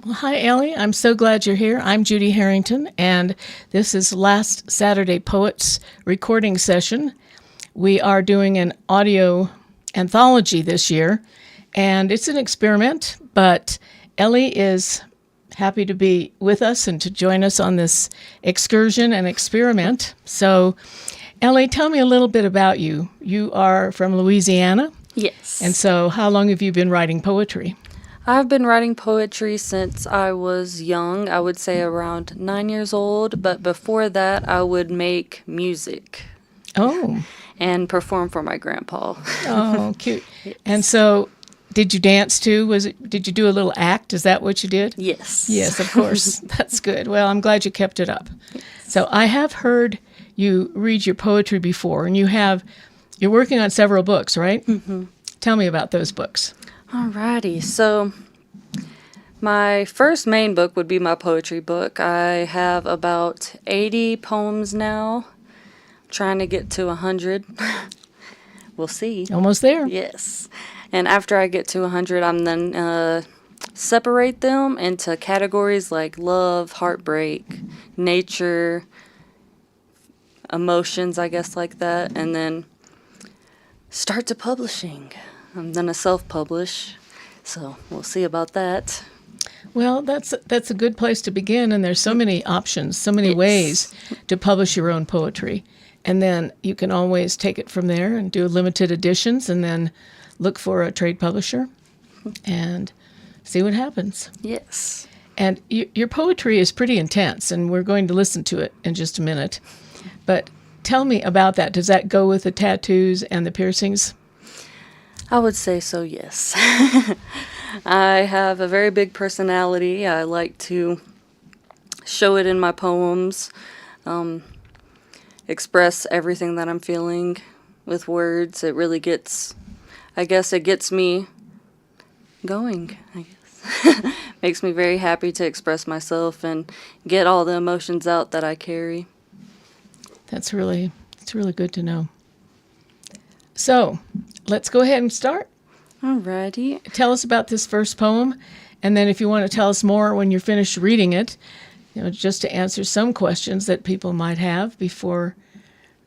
Well, hi, Ellie. I'm so glad you're here. I'm Judy Harrington, and this is Last Saturday Poets recording session. We are doing an audio anthology this year, and it's an experiment, but Ellie is happy to be with us and to join us on this excursion and experiment. So, Ellie, tell me a little bit about you. You are from Louisiana, Yes. and so how long have you been writing poetry? I've been writing poetry since I was young. I would say around 9 years old. But before that, I would make music Oh, and perform for my grandpa. oh, cute. And so, did you dance too? Did you do a little act? Is that what you did? Yes. Yes, of course. That's good. Well, I'm glad you kept it up. So, I have heard you read your poetry before, and you're working on several books, right? Mm-hmm. Tell me about those books. Alrighty. So, my first main book would be my poetry book. I have about 80 poems now. Trying to get to 100. We'll see. Almost there. Yes. And after I get to 100, I'm then separate them into categories like love, heartbreak, nature, emotions, I guess, like that, and then start to publishing. I'm going to self-publish, so we'll see about that. Well, that's a good place to begin, and there's so many options, so many Yes. ways to publish your own poetry. And then you can always take it from there and do limited editions and then look for a trade publisher and see what happens. Yes. And your poetry is pretty intense, and we're going to listen to it in just a minute. But tell me about that. Does that go with the tattoos and the piercings? I would say so, yes. I have a very big personality. I like to show it in my poems, express everything that I'm feeling with words. It really gets me going, I guess. Makes me very happy to express myself and get all the emotions out that I carry. It's really good to know. So, let's go ahead and start. Alrighty. Tell us about this first poem, and then if you want to tell us more when you're finished reading it, just to answer some questions that people might have before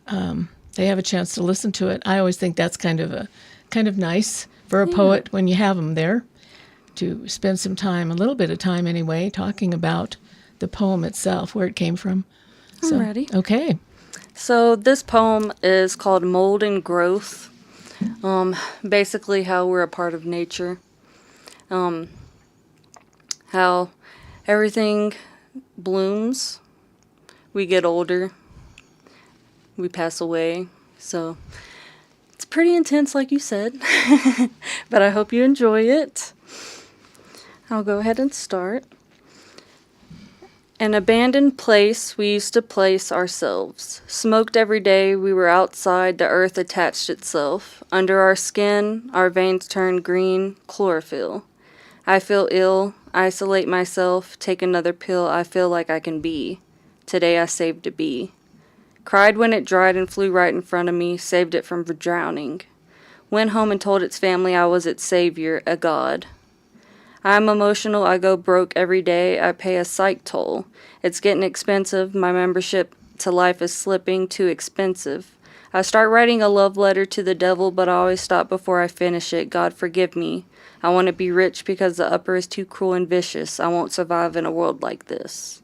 they have a chance to listen to it. I always think that's kind of nice for a poet when you have them there to spend some time, a little bit of time anyway, talking about the poem itself, where it came from. So, Alrighty. Okay. So this poem is called Mold and Growth. Basically how we're a part of nature. How everything blooms. We get older. We pass away. So it's pretty intense, like you said. But I hope you enjoy it. I'll go ahead and start. An abandoned place we used to place ourselves. Smoked every day, we were outside, the earth attached itself. Under our skin, our veins turned green, chlorophyll. I feel ill, isolate myself, take another pill, I feel like I can be. Today I saved a bee. Cried when it dried and flew right in front of me, saved it from drowning. Went home and told its family I was its savior, a god. I'm emotional, I go broke every day, I pay a psych toll. It's getting expensive, my membership to life is slipping, too expensive. I start writing a love letter to the devil, but I always stop before I finish it. God forgive me. I want to be rich because the upper is too cruel and vicious. I won't survive in a world like this.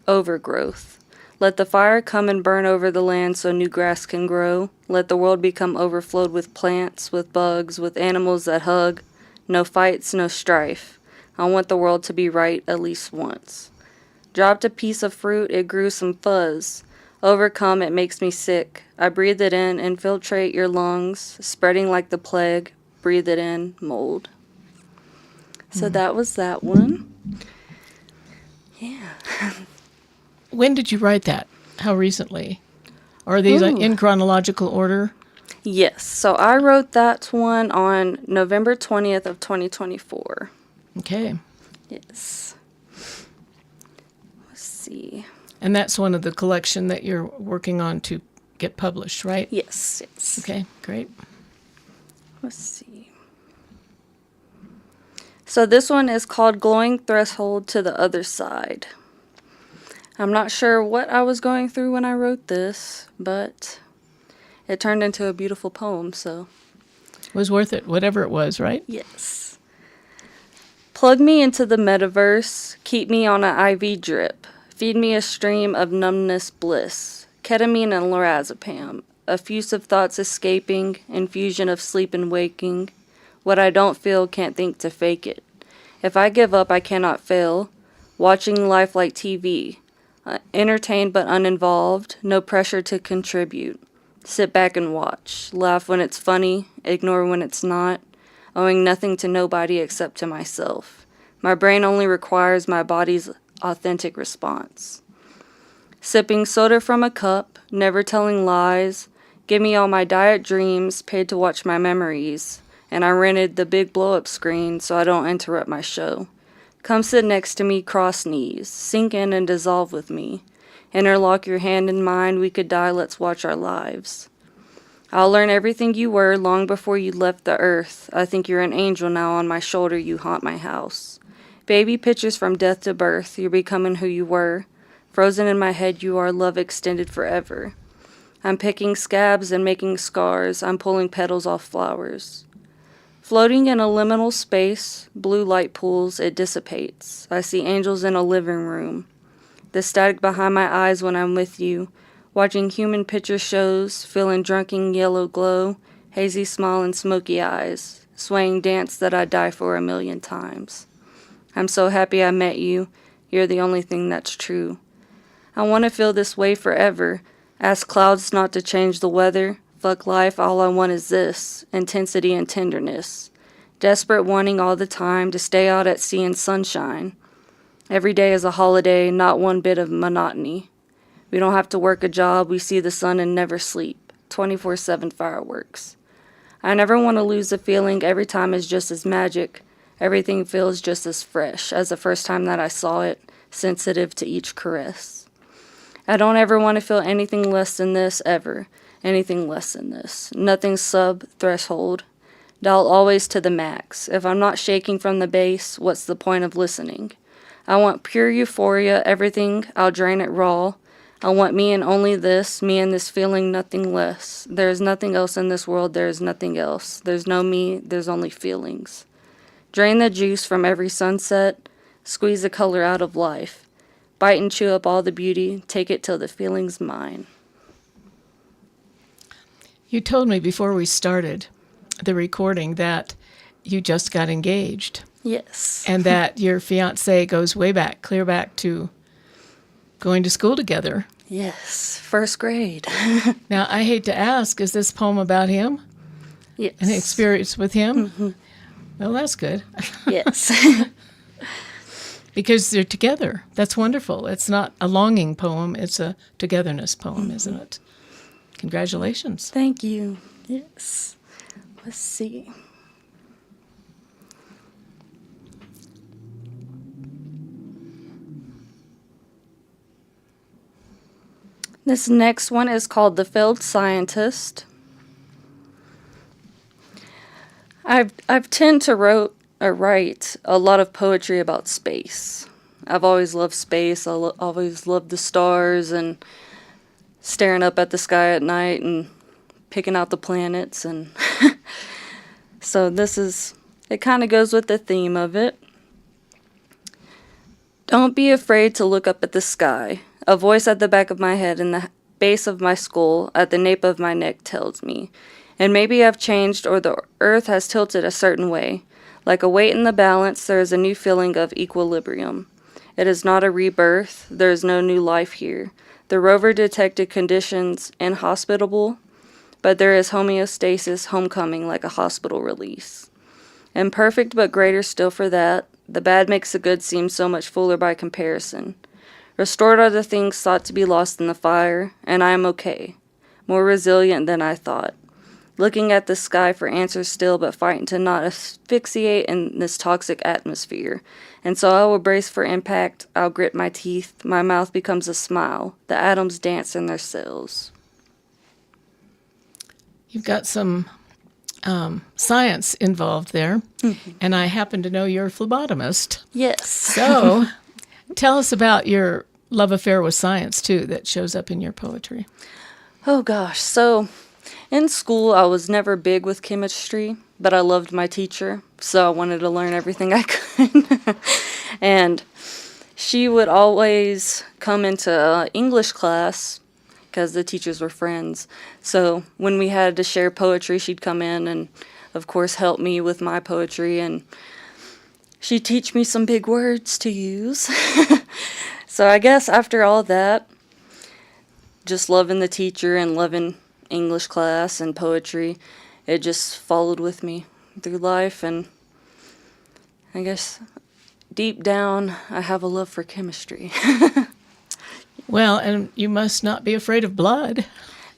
Overgrowth. Let the fire come and burn over the land so new grass can grow. Let the world become overflowed with plants, with bugs, with animals that hug. No fights, no strife. I want the world to be right at least once. Dropped a piece of fruit, it grew some fuzz. Overcome, it makes me sick. I breathe it in, infiltrate your lungs, spreading like the plague. Breathe it in, mold. So that was that one. Yeah. When did you write that? How recently? Are these in chronological order? Yes, so I wrote that one on November 20th of 2024. Okay. Yes. Let's see. And that's one of the collection that you're working on to get published, right? Yes, yes. Okay, great. Let's see. So this one is called Glowing Threshold to the Other Side. I'm not sure what I was going through when I wrote this, but it turned into a beautiful poem, so. It was worth it, whatever it was, right? Yes. Plug me into the metaverse, keep me on an IV drip, feed me a stream of numbness bliss, ketamine and lorazepam, effusive thoughts escaping, infusion of sleep and waking. What I don't feel, can't think to fake it. If I give up, I cannot fail. Watching life like TV. Entertained but uninvolved, no pressure to contribute. Sit back and watch. Laugh when it's funny, ignore when it's not. Owing nothing to nobody except to myself. My brain only requires my body's authentic response. Sipping soda from a cup, never telling lies. Give me all my diet dreams, paid to watch my memories. And I rented the big blow-up screen so I don't interrupt my show. Come sit next to me, cross knees. Sink in and dissolve with me. Interlock your hand in mine, we could die, let's watch our lives. I'll learn everything you were long before you left the earth. I think you're an angel now, on my shoulder you haunt my house. Baby pictures from death to birth, you're becoming who you were. Frozen in my head you are, love extended forever. I'm picking scabs and making scars, I'm pulling petals off flowers. Floating in a liminal space, blue light pools, it dissipates. I see angels in a living room. The static behind my eyes when I'm with you, watching human picture shows, feeling drunken yellow glow, hazy smile and smoky eyes, swaying dance that I'd die for 1,000,000 times. I'm so happy I met you, you're the only thing that's true. I want to feel this way forever, ask clouds not to change the weather, fuck life, all I want is this, intensity and tenderness. Desperate wanting all the time to stay out at sea in sunshine. Every day is a holiday, not one bit of monotony. We don't have to work a job, we see the sun and never sleep. 24/7 fireworks. I never want to lose the feeling, every time is just as magic. Everything feels just as fresh as the first time that I saw it, sensitive to each caress. I don't ever want to feel anything less than this, ever. Anything less than this. Nothing sub-threshold. Dial always to the max. If I'm not shaking from the base, what's the point of listening? I want pure euphoria, everything, I'll drain it raw. I want me and only this, me and this feeling, nothing less. There is nothing else in this world, there is nothing else. There's no me, there's only feelings. Drain the juice from every sunset, squeeze the color out of life. Bite and chew up all the beauty, take it till the feeling's mine. You told me before we started the recording that you just got engaged. Yes. And that your fiancé goes way back, clear back to going to school together. Yes, first grade. Now, I hate to ask, is this poem about him? Yes. An experience with him? Well, that's good. Yes. Because they're together. That's wonderful. It's not a longing poem, it's a togetherness poem, isn't it? Congratulations. Thank you. Yes. Let's see. This next one is called The Failed Scientist. I've tend to write a lot of poetry about space. I've always loved space. Always loved the stars and staring up at the sky at night and picking out the planets. And so it kind of goes with the theme of it. Don't be afraid to look up at the sky. A voice at the back of my head in the base of my skull, at the nape of my neck tells me. And maybe I've changed or the earth has tilted a certain way. Like a weight in the balance, there is a new feeling of equilibrium. It is not a rebirth. There is no new life here. The rover detected conditions inhospitable, but there is homeostasis homecoming like a hospital release. Imperfect but greater still for that. The bad makes the good seem so much fuller by comparison. Restored are the things thought to be lost in the fire, and I am okay. More resilient than I thought. Looking at the sky for answers still, but fighting to not asphyxiate in this toxic atmosphere. And so I will brace for impact, I'll grit my teeth, my mouth becomes a smile, the atoms dance in their cells. You've got some science involved there, and I happen to know you're a phlebotomist. Yes. So tell us about your love affair with science, too, that shows up in your poetry. Oh gosh. So in school, I was never big with chemistry, but I loved my teacher, so I wanted to learn everything I could. And she would always come into English class because the teachers were friends. So when we had to share poetry, she'd come in and, of course, help me with my poetry. And she'd teach me some big words to use. So I guess after all that, just loving the teacher and loving English class and poetry, it just followed with me through life. And I guess deep down, I have a love for chemistry. Well, and you must not be afraid of blood.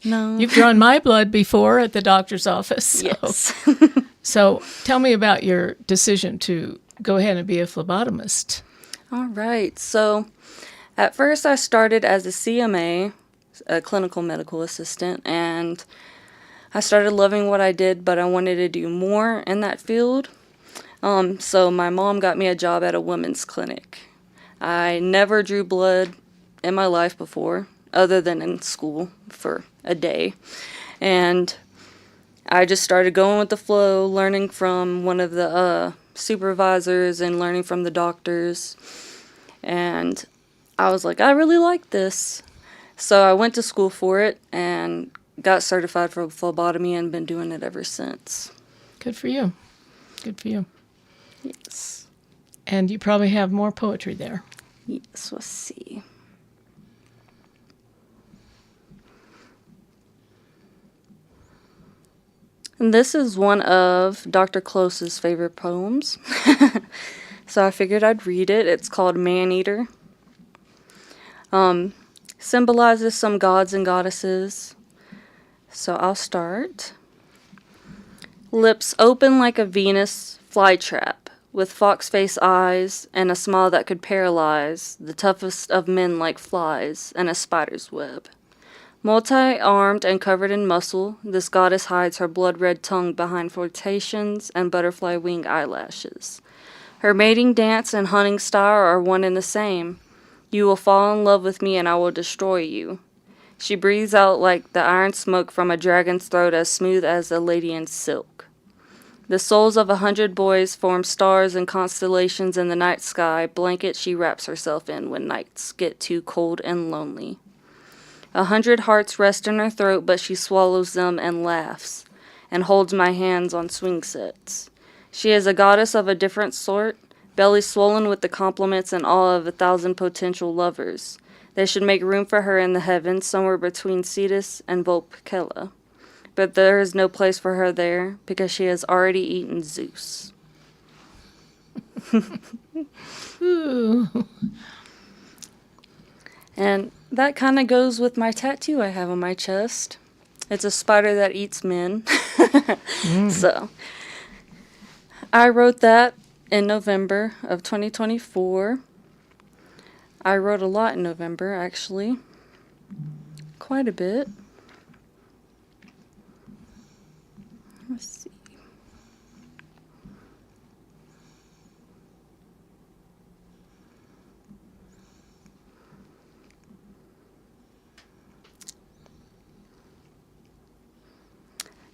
No. You've drawn my blood before at the doctor's office. So. Yes. So tell me about your decision to go ahead and be a phlebotomist. All right. So at first I started as a CMA, a clinical medical assistant, and I started loving what I did, but I wanted to do more in that field. So my mom got me a job at a women's clinic. I never drew blood in my life before, other than in school for a day. And I just started going with the flow, learning from one of the supervisors and learning from the doctors. And I was like, I really like this. So I went to school for it and got certified for phlebotomy and been doing it ever since. Good for you. Good for you. Yes. And you probably have more poetry there. Yes, let's see. And this is one of Dr. Close's favorite poems. So I figured I'd read it. It's called Man-Eater. Symbolizes some gods and goddesses. So I'll start. Lips open like a Venus flytrap, with fox-face eyes and a smile that could paralyze the toughest of men like flies in a spider's web. Multi-armed and covered in muscle, this goddess hides her blood-red tongue behind flirtations and butterfly wing eyelashes. Her mating dance and hunting style are one and the same. You will fall in love with me and I will destroy you. She breathes out like the iron smoke from a dragon's throat, as smooth as a lady in silk. The souls of 100 boys form stars and constellations in the night sky, blanket she wraps herself in when nights get too cold and lonely. 100 hearts rest in her throat, but she swallows them and laughs, and holds my hands on swing sets. She is a goddess of a different sort, belly swollen with the compliments and awe of 1,000 potential lovers. They should make room for her in the heavens, somewhere between Cetus and Vulpecula. But there is no place for her there, because she has already eaten Zeus. Ooh. And that kind of goes with my tattoo I have on my chest. It's a spider that eats men. So, I wrote that in November of 2024. I wrote a lot in November, actually. Quite a bit. Let's see.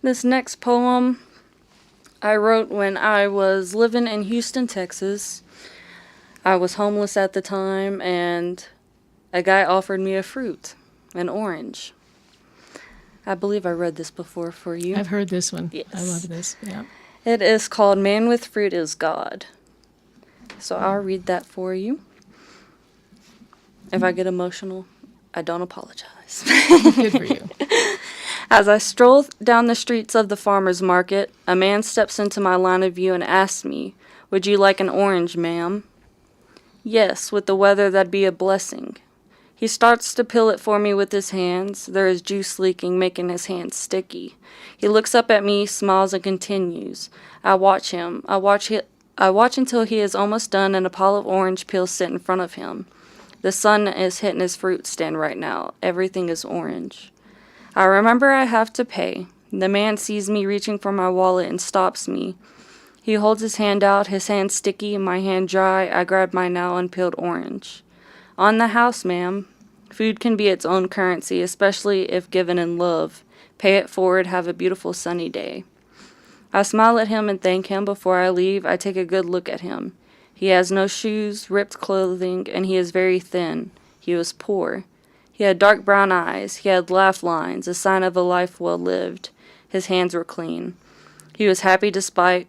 This next poem I wrote when I was living in Houston, Texas. I was homeless at the time, and a guy offered me a fruit, an orange. I believe I read this before for you. I've heard this one. Yes. I love this. Yeah. It is called Man with Fruit is God. So I'll read that for you. If I get emotional, I don't apologize. Good for you. As I stroll down the streets of the farmer's market, a man steps into my line of view and asks me, "Would you like an orange, ma'am?" "Yes, with the weather that'd be a blessing." He starts to peel it for me with his hands. There is juice leaking, making his hands sticky. He looks up at me, smiles, and continues. I watch him. I watch until he is almost done and a pile of orange peels sit in front of him. The sun is hitting his fruit stand right now. Everything is orange. I remember I have to pay. The man sees me reaching for my wallet and stops me. He holds his hand out, his hand sticky, my hand dry. I grab my now unpeeled orange. On the house, ma'am. Food can be its own currency, especially if given in love. Pay it forward, have a beautiful sunny day. I smile at him and thank him. Before I leave, I take a good look at him. He has no shoes, ripped clothing, and he is very thin. He was poor. He had dark brown eyes. He had laugh lines, a sign of a life well lived. His hands were clean. He was happy despite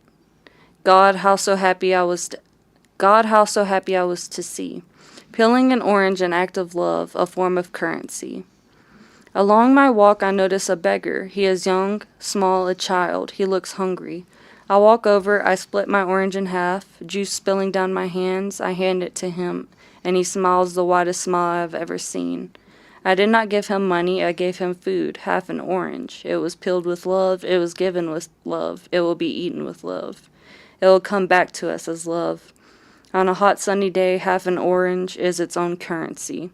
God, how so happy I was to see. Peeling an orange, an act of love, a form of currency. Along my walk, I notice a beggar. He is young, small, a child. He looks hungry. I walk over, I split my orange in half, juice spilling down my hands. I hand it to him, and he smiles the widest smile I've ever seen. I did not give him money, I gave him food, half an orange. It was peeled with love, it was given with love, it will be eaten with love. It will come back to us as love. On a hot sunny day, half an orange is its own currency.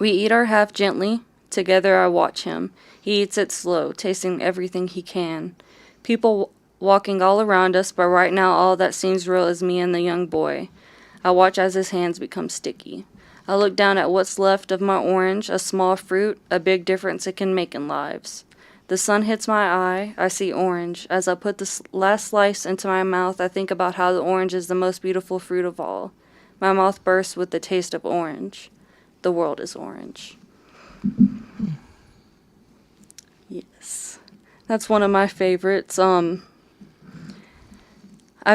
We eat our half gently. Together I watch him. He eats it slow, tasting everything he can. People walking all around us, but right now all that seems real is me and the young boy. I watch as his hands become sticky. I look down at what's left of my orange, a small fruit, a big difference it can make in lives. The sun hits my eye, I see orange. As I put the last slice into my mouth, I think about how the orange is the most beautiful fruit of all. My mouth bursts with the taste of orange. The world is orange. Yes. That's one of my favorites. I've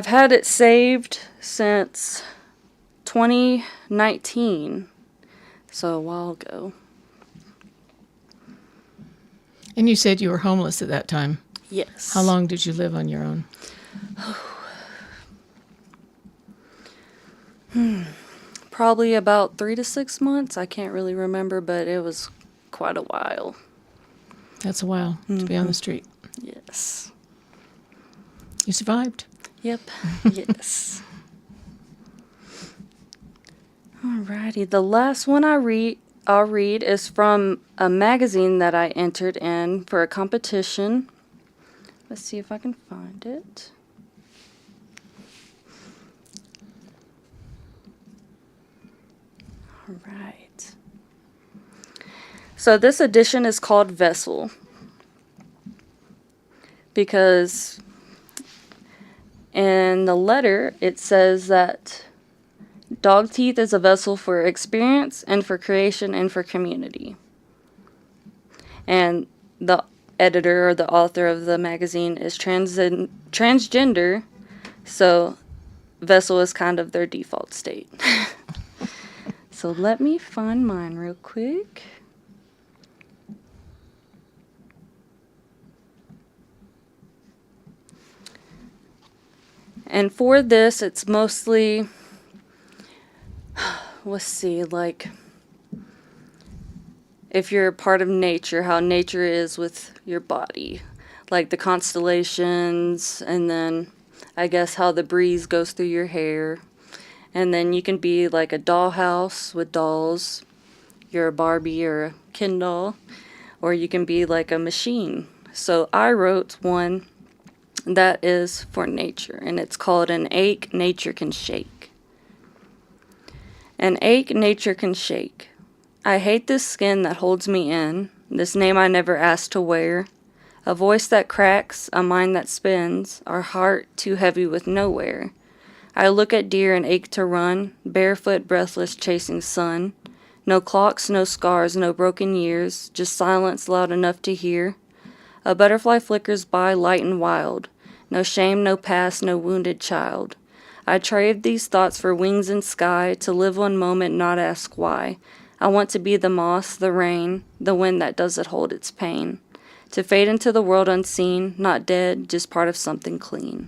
had it saved since 2019, so a while ago. And you said you were homeless at that time. Yes. How long did you live on your own? Probably about 3 to 6 months. I can't really remember, but it was quite a while. That's a while to be on the street. Yes. You survived. Yep. Yes. Alrighty. The last one I'll read is from a magazine that I entered in for a competition. Let's see if I can find it. All right. So this edition is called Vessel because in the letter it says that dog teeth is a vessel for experience and for creation and for community. And the editor or the author of the magazine is transgender, so vessel is kind of their default state. So let me find mine real quick. And for this, it's mostly, let's see, like, if you're a part of nature, how nature is with your body. Like the constellations, and then I guess how the breeze goes through your hair. And then you can be like a dollhouse with dolls. You're a Barbie or a Ken doll. Or you can be like a machine. So I wrote one that is for nature, and it's called An Ache Nature Can Shake. An ache nature can shake. I hate this skin that holds me in, this name I never asked to wear. A voice that cracks, a mind that spins, our heart too heavy with nowhere. I look at deer and ache to run, barefoot, breathless, chasing sun. No clocks, no scars, no broken years, just silence loud enough to hear. A butterfly flickers by, light and wild. No shame, no past, no wounded child. I trade these thoughts for wings and sky, to live one moment, not ask why. I want to be the moss, the rain, the wind that doesn't hold its pain. To fade into the world unseen, not dead, just part of something clean.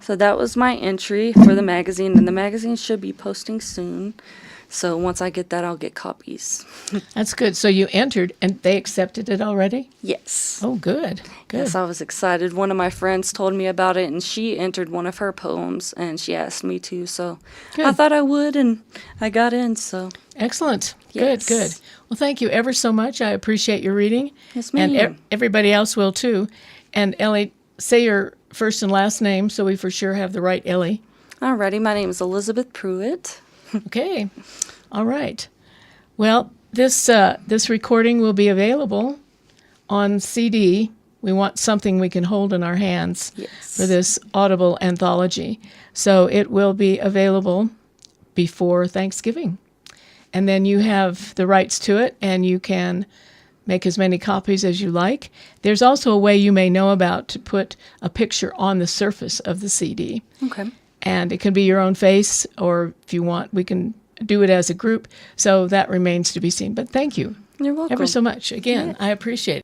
So that was my entry for the magazine, and the magazine should be posting soon. So once I get that, I'll get copies. That's good. So you entered, and they accepted it already? Yes. Oh, good. Good. Yes, I was excited. One of my friends told me about it, and she entered one of her poems, and she asked me to. So I Good. thought I would, and I got in. So Excellent. Yes. Good. Well, thank you ever so much. I appreciate your reading. Yes, And ma'am. everybody else will too. And Ellie, say your first and last name so we for sure have the right Ellie. Alrighty, my name is Elizabeth Pruitt. Okay. All right. Well, this recording will be available on CD. We want something we can hold in our hands Yes. for this Audible anthology. So it will be available before Thanksgiving. And then you have the rights to it, and you can make as many copies as you like. There's also a way you may know about to put a picture on the surface of the CD. Okay. And it can be your own face, or if you want, we can do it as a group. So that remains to be seen. But thank you You're welcome. ever so much. Again, I appreciate it.